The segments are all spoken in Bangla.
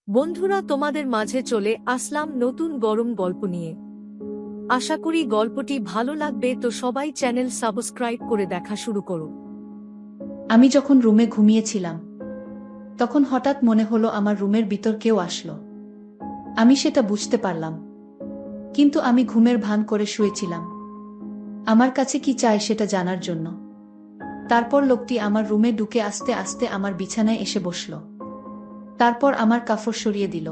বন্ধুরা, তোমাদের মাঝে চলে আসলাম নতুন গরম গল্প নিয়ে। আশা করি গল্পটি ভালো লাগবে, তো সবাই চ্যানেল সাবস্ক্রাইব করে দেখা শুরু করো। আমি যখন রুমে ঘুমিয়েছিলাম তখন হঠাৎ মনে হলো আমার রুমের ভিতর কেউ আসলো। আমি সেটা বুঝতে পারলাম, কিন্তু আমি ঘুমের ভান করে শুয়েছিলাম, আমার কাছে কি চায় সেটা জানার জন্য। তারপর লোকটি আমার রুমে ঢুকে আস্তে আস্তে আমার বিছানায় এসে বসল। তারপর আমার কাপড় সরিয়ে দিল।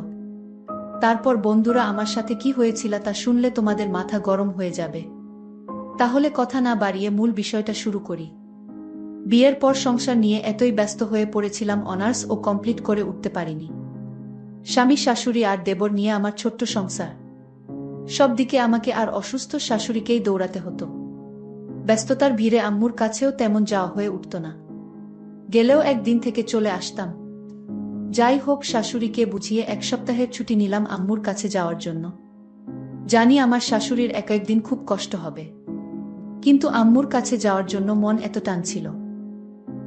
তারপর বন্ধুরা, আমার সাথে কি হয়েছিল তা শুনলে তোমাদের মাথা গরম হয়ে যাবে। তাহলে কথা না বাড়িয়ে মূল বিষয়টা শুরু করি। বিয়ের পর সংসার নিয়ে এতই ব্যস্ত হয়ে পড়েছিলাম, অনার্স ও কমপ্লিট করে উঠতে পারিনি। স্বামী, শাশুড়ি আর দেবর নিয়ে আমার ছোট্ট সংসার। সব দিকে আমাকে আর অসুস্থ শাশুড়িকেই দৌড়াতে হতো। ব্যস্ততার ভিড়ে আম্মুর কাছেও তেমন যাওয়া হয়ে উঠত না। গেলেও একদিন থেকে চলে আসতাম। যাই হোক, শাশুড়িকে বুঝিয়ে এক সপ্তাহের ছুটি নিলাম আম্মুর কাছে যাওয়ার জন্য। জানি আমার শাশুড়ির এক একদিন খুব কষ্ট হবে, কিন্তু আম্মুর কাছে যাওয়ার জন্য মন এত টানছিল,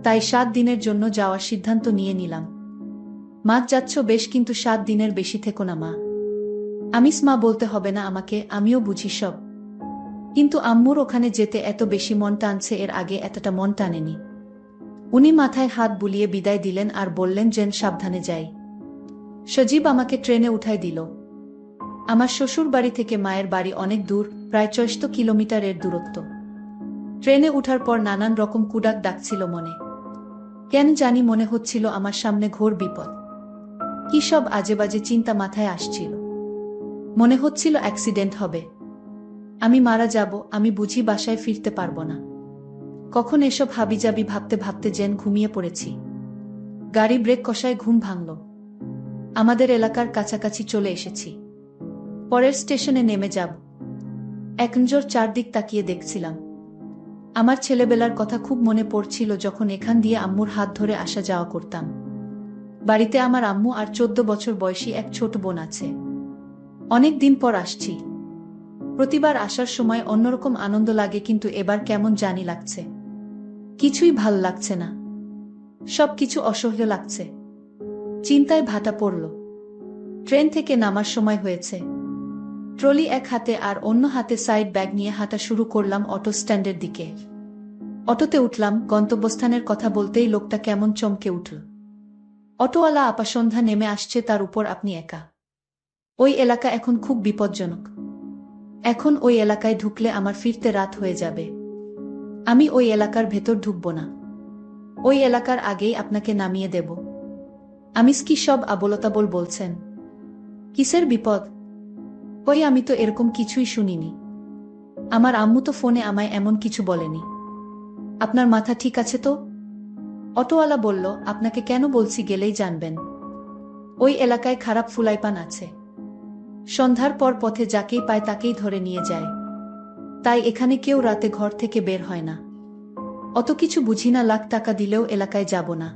তাই 7 দিনের জন্য যাওয়ার সিদ্ধান্ত নিয়ে নিলাম। মা, যাচ্ছ বেশ, কিন্তু 7 দিনের বেশি থেকো না মা। মা বলতে হবে না আমাকে, আমিও বুঝি সব। কিন্তু আম্মুর ওখানে যেতে এত বেশি মন টানছে, এর আগে এতটা মন টানেনি। উনি মাথায় হাত বুলিয়ে বিদায় দিলেন আর বললেন যেন সাবধানে যাই। সজীব আমাকে ট্রেনে উঠায় দিল। আমার শ্বশুর বাড়ি থেকে মায়ের বাড়ি অনেক দূর, প্রায় 64 কিলোমিটারের দূরত্ব। ট্রেনে উঠার পর নানান রকম কুডাক ডাকছিল মনে। কেন জানি মনে হচ্ছিল আমার সামনে ঘোর বিপদ। কি সব আজেবাজে চিন্তা মাথায় আসছিল। মনে হচ্ছিল অ্যাক্সিডেন্ট হবে, আমি মারা যাব, আমি বুঝি বাসায় ফিরতে পারবো না। কখন এসব হাবিজাবি ভাবতে ভাবতে যেন ঘুমিয়ে পড়েছি। গাড়ি ব্রেক কষায় ঘুম ভাঙল। আমাদের এলাকার কাছাকাছি চলে এসেছি। পরের স্টেশনে নেমে যাব। এক নজর চারদিক তাকিয়ে দেখছিলাম। আমার ছেলেবেলার কথা খুব মনে পড়ছিল, যখন এখান দিয়ে আম্মুর হাত ধরে আসা যাওয়া করতাম। বাড়িতে আমার আম্মু আর 14 বছর বয়সী এক ছোট বোন আছে। অনেক দিন পর আসছি। প্রতিবার আসার সময় অন্যরকম আনন্দ লাগে, কিন্তু এবার কেমন জানি লাগছে। কিছুই ভাল লাগছে না, সবকিছু অসহ্য লাগছে। চিন্তায় ভাটা পড়ল। ট্রেন থেকে নামার সময় হয়েছে। ট্রলি এক হাতে আর অন্য হাতে সাইড ব্যাগ নিয়ে হাঁটা শুরু করলাম অটো স্ট্যান্ডের দিকে। অটোতে উঠলাম। গন্তব্যস্থানের কথা বলতেই লোকটা কেমন চমকে উঠল। অটোওয়ালা আপা, সন্ধ্যা নেমে আসছে, তার উপর আপনি একা। ওই এলাকা এখন খুব বিপজ্জনক। এখন ওই এলাকায় ঢুকলে আমার ফিরতে রাত হয়ে যাবে। আমি ওই এলাকার ভেতর ঢুকব না। ওই এলাকার আগেই আপনাকে নামিয়ে দেব। কি সব আবোলতাবোল বলছেন? কিসের বিপদ? ওই, আমি তো এরকম কিছুই শুনিনি। আমার আম্মু তো ফোনে আমায় এমন কিছু বলেনি। আপনার মাথা ঠিক আছে তো? অটোওয়ালা বলল, আপনাকে কেন বলছি, গেলেই জানবেন। ওই এলাকায় খারাপ ফুলাইপান আছে। সন্ধ্যার পর পথে যাকেই পায় তাকেই ধরে নিয়ে যায়। তাই এখানে কেউ রাতে ঘর থেকে বের হয় না। অত কিছু বুঝি না, লাখ টাকা দিলেও এলাকায় যাব না।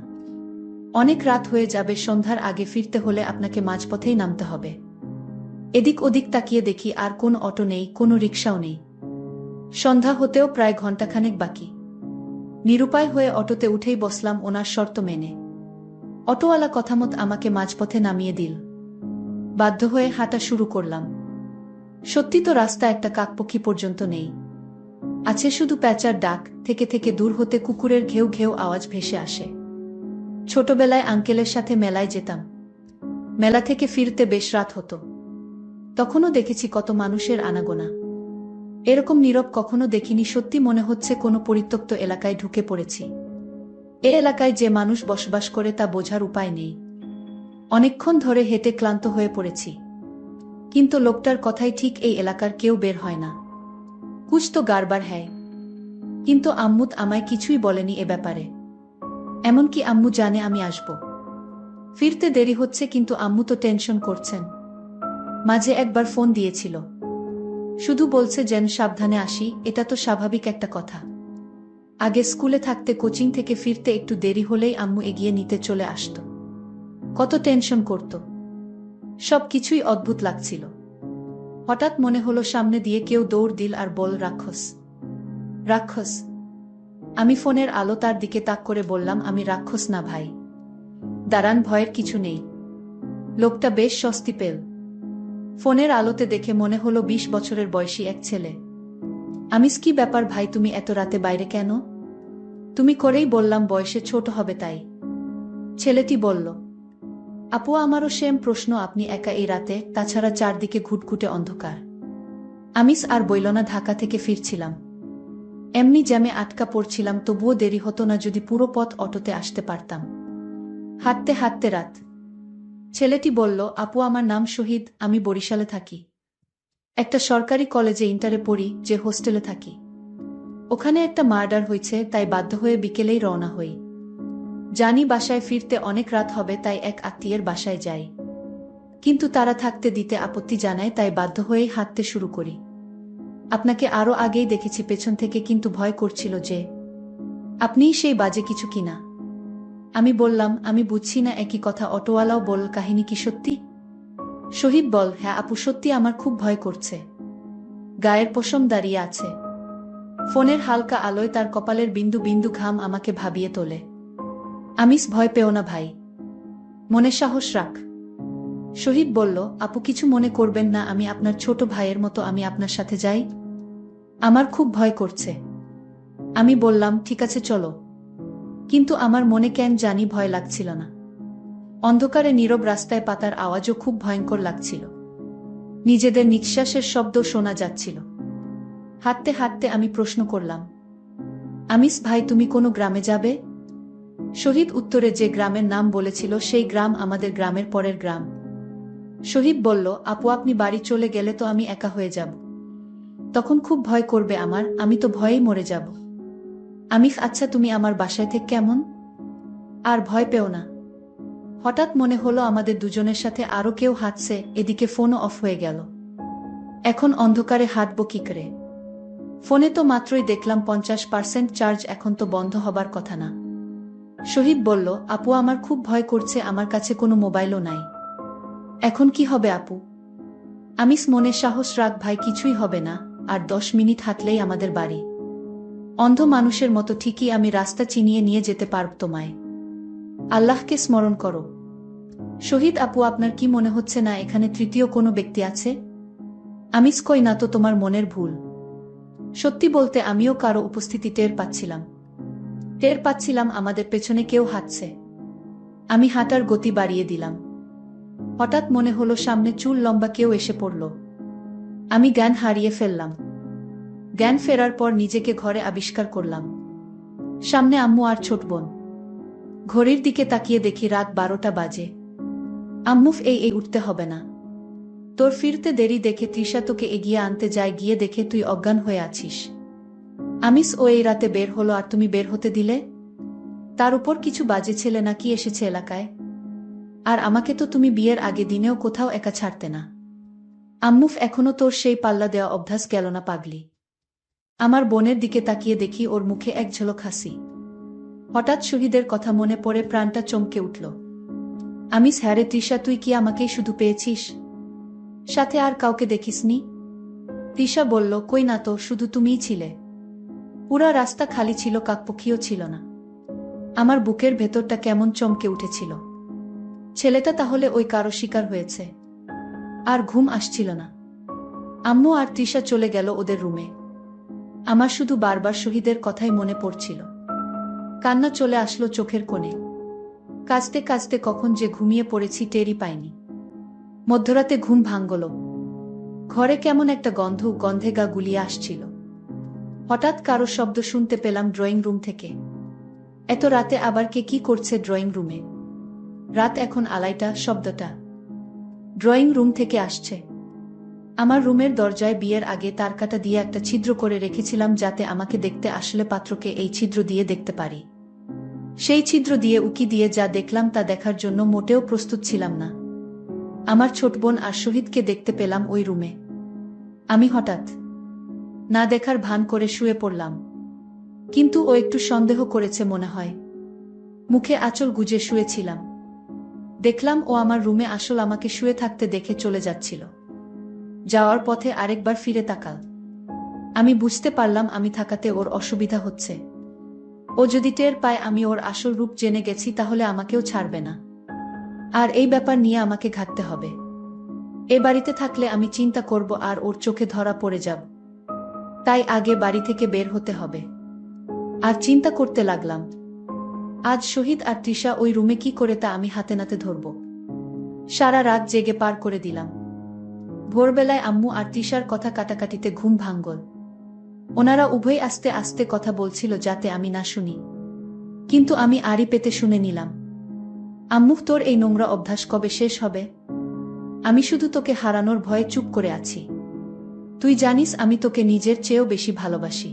অনেক রাত হয়ে যাবে, সন্ধ্যার আগে ফিরতে হলে আপনাকে মাঝপথেই নামতে হবে। এদিক ওদিক তাকিয়ে দেখি আর কোনো অটো নেই, কোনো রিকশাও নেই। সন্ধ্যা হতেও প্রায় ঘণ্টাখানেক বাকি। নিরুপায় হয়ে অটোতে উঠেই বসলাম ওনার শর্ত মেনে। অটোওয়ালা কথামত আমাকে মাঝপথে নামিয়ে দিল। বাধ্য হয়ে হাঁটা শুরু করলাম। সত্যি তো, রাস্তা একটা কাকপক্ষী পর্যন্ত নেই। আছে শুধু প্যাঁচার ডাক, থেকে থেকে দূর হতে কুকুরের ঘেউ ঘেউ আওয়াজ ভেসে আসে। ছোটবেলায় আঙ্কেলের সাথে মেলায় যেতাম। মেলা থেকে ফিরতে বেশ রাত হতো। তখনও দেখেছি কত মানুষের আনাগোনা। এরকম নীরব কখনো দেখিনি। সত্যি মনে হচ্ছে কোনো পরিত্যক্ত এলাকায় ঢুকে পড়েছি। এ এলাকায় যে মানুষ বসবাস করে তা বোঝার উপায় নেই। অনেকক্ষণ ধরে হেঁটে ক্লান্ত হয়ে পড়েছি, কিন্তু লোকটার কথাই ঠিক, এই এলাকার কেউ বের হয় না। কুছ তো গারবার হ্যায়। কিন্তু আম্মু আমায় কিছুই বলেনি এ ব্যাপারে। এমনকি আম্মু জানে আমি আসব। ফিরতে দেরি হচ্ছে, কিন্তু আম্মু তো টেনশন করছেন। মাঝে একবার ফোন দিয়েছিল, শুধু বলছে যেন সাবধানে আসি। এটা তো স্বাভাবিক একটা কথা। আগে স্কুলে থাকতে কোচিং থেকে ফিরতে একটু দেরি হলেই আম্মু এগিয়ে নিতে চলে আসত। কত টেনশন করত। সব কিছুই অদ্ভুত লাগছিল। হঠাৎ মনে হলো সামনে দিয়ে কেউ দৌড় দিল আর বল, রাক্ষস। রাক্ষস? আমি ফোনের আলো তার দিকে তাক করে বললাম, আমি রাক্ষস না ভাই। দাঁড়ান, ভয়ের কিছু নেই। লোকটা বেশ স্বস্তি পেল। ফোনের আলোতে দেখে মনে হলো 20 বছরের বয়সী এক ছেলে। আমিস, কি ব্যাপার ভাই, তুমি এত রাতে বাইরে কেন? তুমি করেই বললাম বয়সে ছোট হবে তাই। ছেলেটি বলল, আপু আমারও সেম প্রশ্ন, আপনি একা এই রাতে, তাছাড়া চারদিকে ঘুটঘুটে অন্ধকার। আমিস আর বইল না, ঢাকা থেকে ফিরছিলাম। এমনি জ্যামে আটকা পড়ছিলাম, তবুও দেরি হতো না যদি পুরো পথ অটোতে আসতে পারতাম। হাঁটতে হাঁটতে রাত। ছেলেটি বলল, আপু আমার নাম শহীদ, আমি বরিশালে থাকি। একটা সরকারি কলেজে ইন্টারে পড়ি, যে হোস্টেলে থাকি। ওখানে একটা মার্ডার হয়েছে, তাই বাধ্য হয়ে বিকেলেই রওনা হই। জানি বাসায় ফিরতে অনেক রাত হবে, তাই এক আত্মীয়ের বাসায় যাই। কিন্তু তারা থাকতে দিতে আপত্তি জানায়, তাই বাধ্য হয়েই হাঁটতে শুরু করি। আপনাকে আরো আগেই দেখেছি পেছন থেকে, কিন্তু ভয় করছিল যে আপনিই সেই বাজে কিছু কিনা। আমি বললাম, আমি বুঝছি না। একই কথা অটোওয়ালাও বল, কাহিনী কি সত্যি? শহীদ বল, হ্যাঁ আপু সত্যি, আমার খুব ভয় করছে। গায়ের পশম দাঁড়িয়ে আছে। ফোনের হালকা আলোয় তার কপালের বিন্দু বিন্দু ঘাম আমাকে ভাবিয়ে তোলে। আমিস, ভয় পেও না ভাই, মনে সাহস রাখ। শহীদ বলল, আপু কিছু মনে করবেন না, আমি আপনার ছোট ভাইয়ের মতো, আমি আপনার সাথে যাই। আমার খুব ভয় করছে। আমি বললাম, ঠিক আছে চলো। কিন্তু আমার মনে কেন জানি ভয় লাগছিল না। অন্ধকারে নীরব রাস্তায় পাতার আওয়াজও খুব ভয়ঙ্কর লাগছিল। নিজেদের নিঃশ্বাসের শব্দ শোনা যাচ্ছিল। হাঁটতে হাঁটতে আমি প্রশ্ন করলাম, আমিস ভাই তুমি কোনো গ্রামে যাবে? শহীদ উত্তরে যে গ্রামের নাম বলেছিল সেই গ্রাম আমাদের গ্রামের পরের গ্রাম। শহীদ বলল, আপু আপনি বাড়ি চলে গেলে তো আমি একা হয়ে যাব। তখন খুব ভয় করবে আমার, আমি তো ভয়েই মরে যাব। আমিস, আচ্ছা তুমি আমার বাসায় থেকে কেমন? আর ভয় পেও না। হঠাৎ মনে হলো আমাদের দুজনের সাথে আরো কেউ হাঁটছে, এদিকে ফোনও অফ হয়ে গেল। এখন অন্ধকারে হাঁটব কি করে? ফোনে তো মাত্রই দেখলাম 50% চার্জ, এখন তো বন্ধ হবার কথা না। শহীদ বলল, আপু আমার খুব ভয় করছে, আমার কাছে কোনো মোবাইলও নাই। এখন কি হবে আপু? আমিস, মনে সাহস রাখ ভাই, কিছুই হবে না। আর 10 মিনিট হাঁটলেই আমাদের বাড়ি। অন্ধ মানুষের মতো ঠিকই আমি রাস্তা চিনিয়ে নিয়ে যেতে পারব তোমায়। আল্লাহকে স্মরণ করো। শহীদ, আপু আপনার কি মনে হচ্ছে না এখানে তৃতীয় কোনো ব্যক্তি আছে? আমিস, কই না তো, তোমার মনের ভুল। সত্যি বলতে আমিও কারো উপস্থিতি টের পাচ্ছিলাম। টের পাচ্ছিলাম আমাদের পেছনে কেউ হাঁটছে। আমি হাঁটার গতি বাড়িয়ে দিলাম। হঠাৎ মনে হলো সামনে চুল লম্বা কেউ এসে পড়ল। আমি জ্ঞান হারিয়ে ফেললাম। জ্ঞান ফেরার পর নিজেকে ঘরে আবিষ্কার করলাম। সামনে আম্মু আর ছোট বোন। ঘড়ির দিকে তাকিয়ে দেখি রাত 12টা বাজে। আম্মু, এই উঠতে হবে না। তোর ফিরতে দেরি দেখে তৃষা তোকে এগিয়ে আনতে যায়, গিয়ে দেখে তুই অজ্ঞান হয়ে আছিস। আমিস, ও এই রাতে বের হলো আর তুমি বের হতে দিলে? তার উপর কিছু বাজে ছেলে নাকি এসেছে এলাকায়। আর আমাকে তো তুমি বিয়ের আগে দিনেও কোথাও একা ছাড়তে না। আম্মু, এখনো তোর সেই পাল্লা দেওয়া অভ্যাস গেল না পাগলি? আমার বোনের দিকে তাকিয়ে দেখি ওর মুখে এক ঝলক হাসি। হঠাৎ শহীদের কথা মনে পড়ে প্রাণটা চমকে উঠল। আমিস, হ্যাঁ রে তৃষা, তুই কি আমাকেই শুধু পেয়েছিস? সাথে আর কাউকে দেখিসনি? তৃষা বলল, কই না তো, শুধু তুমিই ছিলে। পুরা রাস্তা খালি ছিল, কাকপক্ষীও ছিল না। আমার বুকের ভেতরটা কেমন চমকে উঠেছিল। ছেলেটা তাহলে ওই কারো শিকার হয়েছে। আর ঘুম আসছিল না। আম্মু আর তৃষা চলে গেল ওদের রুমে। আমার শুধু বারবার শহীদের কথাই মনে পড়ছিল। কান্না চলে আসলো চোখের কোণে। কাঁদতে কাঁদতে কখন যে ঘুমিয়ে পড়েছি টেরই পাইনি। মধ্যরাতে ঘুম ভাঙল। ঘরে কেমন একটা গন্ধে গা গুলিয়ে আসছিল। হঠাৎ কারো শব্দ শুনতে পেলাম ড্রয়িং রুম থেকে। এত রাতে আবার কে কি করছে ড্রয়িং রুমে? রাত এখন 2:30, শব্দটা ড্রয়িং রুম থেকে আসছে। আমার রুমের দরজায় বিয়ের আগে তারকাটা দিয়ে একটা ছিদ্র করে রেখেছিলাম, যাতে আমাকে দেখতে আসলে পাত্রকে এই ছিদ্র দিয়ে দেখতে পারি। সেই ছিদ্র দিয়ে উকি দিয়ে যা দেখলাম তা দেখার জন্য মোটেও প্রস্তুত ছিলাম না। আমার ছোট বোন আর শহীদকে দেখতে পেলাম ওই রুমে। আমি হঠাৎ না দেখার ভান করে শুয়ে পড়লাম। কিন্তু ও একটু সন্দেহ করেছে মনে হয়। মুখে আঁচল গুজে শুয়েছিলাম। দেখলাম ও আমার রুমে আসল আমাকে শুয়ে থাকতে দেখে চলে যাচ্ছিল। যাওয়ার পথে আরেকবার ফিরে তাকাল। আমি বুঝতে পারলাম আমি থাকাতে ওর অসুবিধা হচ্ছে। ও যদি টের পায় আমি ওর আসল রূপ জেনে গেছি, তাহলে আমাকেও ছাড়বে না। আর এই ব্যাপার নিয়ে আমাকে ঘাটতে হবে। এ বাড়িতে থাকলে আমি চিন্তা করব আর ওর চোখে ধরা পড়ে যাব। তাই আগে বাড়ি থেকে বের হতে হবে। আর চিন্তা করতে লাগলাম, আজ শহীদ আর তৃষা ওই রুমে কি করে তা আমি হাতে নাতে ধরব। সারা রাত জেগে পার করে দিলাম। ভোরবেলায় আম্মু আর তৃষার কথা কাটাকাটিতে ঘুম ভাঙল। ওনারা উভয় আস্তে আস্তে কথা বলছিল যাতে আমি না শুনি, কিন্তু আমি আড়ি পেতে শুনে নিলাম। আম্মু, তোর এই নোংরা অভ্যাস কবে শেষ হবে? আমি শুধু তোকে হারানোর ভয়ে চুপ করে আছি। তুই জানিস আমি তোকে নিজের চেয়েও বেশি ভালোবাসি।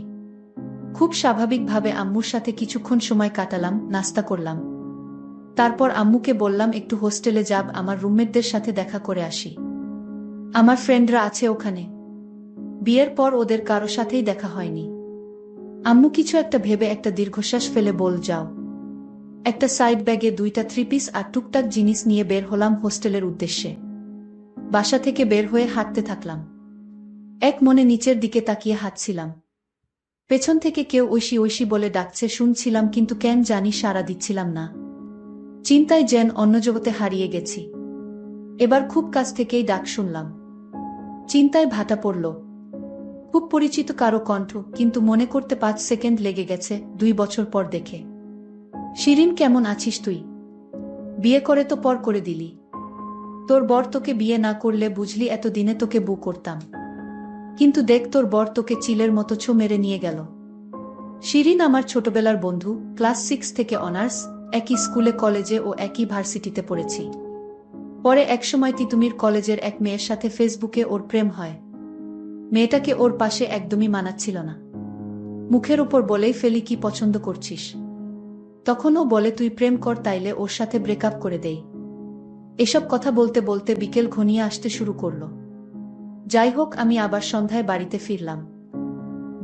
খুব স্বাভাবিকভাবে আম্মুর সাথে কিছুক্ষণ সময় কাটালাম, নাস্তা করলাম। তারপর আম্মুকে বললাম একটু হোস্টেলে যাব, আমার রুমমেটদের সাথে দেখা করে আসি। আমার ফ্রেন্ডরা আছে ওখানে। বিয়ের পর ওদের কারো সাথেই দেখা হয়নি। আম্মু কিছু একটা ভেবে একটা দীর্ঘশ্বাস ফেলে বল, যাও। একটা সাইড ব্যাগে 2টা 3 পিস আর টুকটাক জিনিস নিয়ে বের হলাম হোস্টেলের উদ্দেশ্যে। বাসা থেকে বের হয়ে হাঁটতে থাকলাম। এক মনে নিচের দিকে তাকিয়ে হাঁটছিলাম। পেছন থেকে কেউ ঐশী ঐশী বলে ডাকছে শুনছিলাম, কিন্তু কেন জানি সাড়া দিচ্ছিলাম না। চিন্তায় যেন অন্য জগতে হারিয়ে গেছি। এবার খুব কাছ থেকেই ডাক শুনলাম। চিন্তায় ভাটা পড়ল। খুব পরিচিত কারো কণ্ঠ, কিন্তু মনে করতে 5 সেকেন্ড লেগে গেছে, 2 বছর পর দেখে। শিরিন, কেমন আছিস তুই? বিয়ে করে তো পর করে দিলি। তোর বর তোকে বিয়ে না করলে বুঝলি এতদিনে তোকে বউ করতাম। কিন্তু দেখ, তোর বর তোকে চিলের মতো ছো মেরে নিয়ে গেল। শিরিন আমার ছোটবেলার বন্ধু, ক্লাস 6 থেকে অনার্স, একই স্কুলে কলেজে ও একই ভার্সিটিতে পড়েছি। পরে একসময় তিতুমির কলেজের এক মেয়ের সাথে ফেসবুকে ওর প্রেম হয়। মেয়েটাকে ওর পাশে একদমই মানাচ্ছিল না। মুখের উপর বলেই ফেলি কি পছন্দ করছিস। তখন ও বলে তুই প্রেম কর, তাইলে ওর সাথে ব্রেকআপ করে দেই। এসব কথা বলতে বলতে বিকেল ঘনিয়ে আসতে শুরু করলো। যাই হোক, আমি আবার সন্ধ্যায় বাড়িতে ফিরলাম।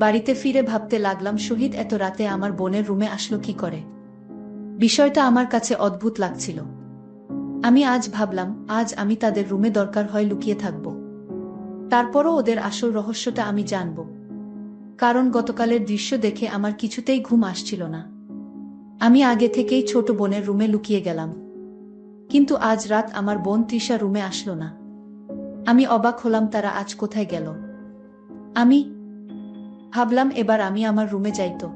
বাড়িতে ফিরে ভাবতে লাগলাম, শহীদ এত রাতে আমার বোনের রুমে আসলো কি করে। বিষয়টা আমার কাছে অদ্ভুত লাগছিল। আমি আজ ভাবলাম, আজ আমি তাদের রুমে দরকার হয় লুকিয়ে থাকব। তারপরও ওদের আসল রহস্যটা আমি জানব। কারণ গতকালের দৃশ্য দেখে আমার কিছুতেই ঘুম আসছিল না। আমি আগে থেকেই ছোট বোনের রুমে লুকিয়ে গেলাম। কিন্তু আজ রাত আমার বোন তৃষা রুমে আসলো না। আমি অবাক হলাম, তারা আজ কোথায় গেল। আমি ভাবলাম এবার আমি আমার রুমে যাইতো।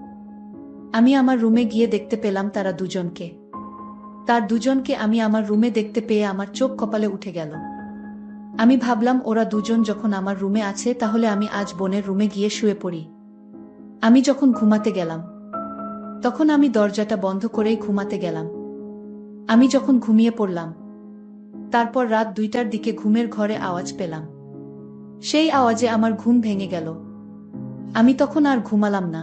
আমি আমার রুমে গিয়ে দেখতে পেলাম তারা দুজনকে। তার দুজনকে আমি আমার রুমে দেখতে পেয়ে আমার চোখ কপালে উঠে গেল। আমি ভাবলাম ওরা দুজন যখন আমার রুমে আছে তাহলে আমি আজ বোনের রুমে গিয়ে শুয়ে পড়ি। আমি যখন ঘুমাতে গেলাম তখন আমি দরজাটা বন্ধ করেই ঘুমাতে গেলাম। আমি যখন ঘুমিয়ে পড়লাম তারপর রাত 2টার দিকে ঘুমের ঘরে আওয়াজ পেলাম। সেই আওয়াজে আমার ঘুম ভেঙে গেল। আমি তখন আর ঘুমালাম না।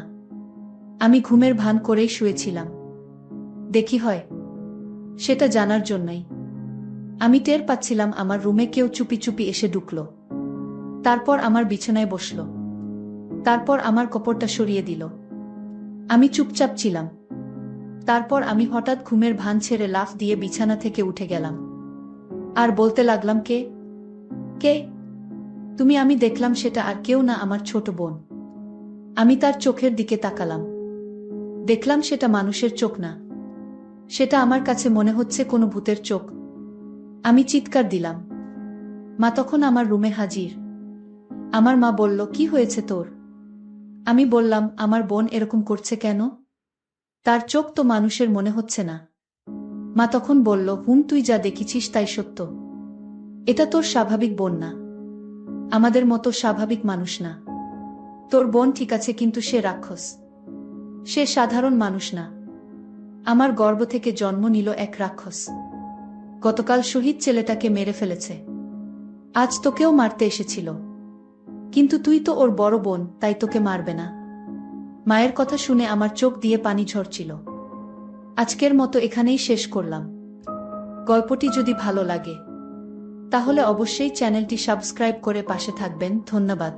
আমি ঘুমের ভান করেই শুয়েছিলাম। দেখি হয় সেটা জানার জন্যই। আমি টের পাচ্ছিলাম আমার রুমে কেউ চুপি চুপি এসে ঢুকল। তারপর আমার বিছানায় বসল। তারপর আমার কপড়টা সরিয়ে দিল। আমি চুপচাপ ছিলাম। তারপর আমি হঠাৎ ঘুমের ভান ছেড়ে লাফ দিয়ে বিছানা থেকে উঠে গেলাম। আর বলতে লাগলাম, কে কে তুমি? আমি দেখলাম সেটা আর কেউ না, আমার ছোট বোন। আমি তার চোখের দিকে তাকালাম। দেখলাম সেটা মানুষের চোখ না। সেটা আমার কাছে মনে হচ্ছে কোনো ভূতের চোখ। আমি চিৎকার দিলাম। মা তখন আমার রুমে হাজির। আমার মা বলল, কি হয়েছে তোর? আমি বললাম, আমার বোন এরকম করছে কেন? তার চোখ তো মানুষের মনে হচ্ছে না। মা তখন বলল, তুই যা দেখেছিস তাই সত্য। এটা তোর স্বাভাবিক বোন না। আমাদের মতো স্বাভাবিক মানুষ না। তোর বোন ঠিক আছে, কিন্তু সে রাক্ষস। সে সাধারণ মানুষ না। আমার গর্ভ থেকে জন্ম নিল এক রাক্ষস। গতকাল শহীদ ছেলেটাকে মেরে ফেলেছে। আজ তোকেও মারতে এসেছিল। কিন্তু তুই তো ওর বড় বোন, তাই তোকে মারবে না। মায়ের কথা শুনে আমার চোখ দিয়ে পানি ঝরছিল। আজকের মতো এখানেই শেষ করলাম। গল্পটি যদি ভালো লাগে তাহলে অবশ্যই চ্যানেলটি সাবস্ক্রাইব করে পাশে থাকবেন। ধন্যবাদ।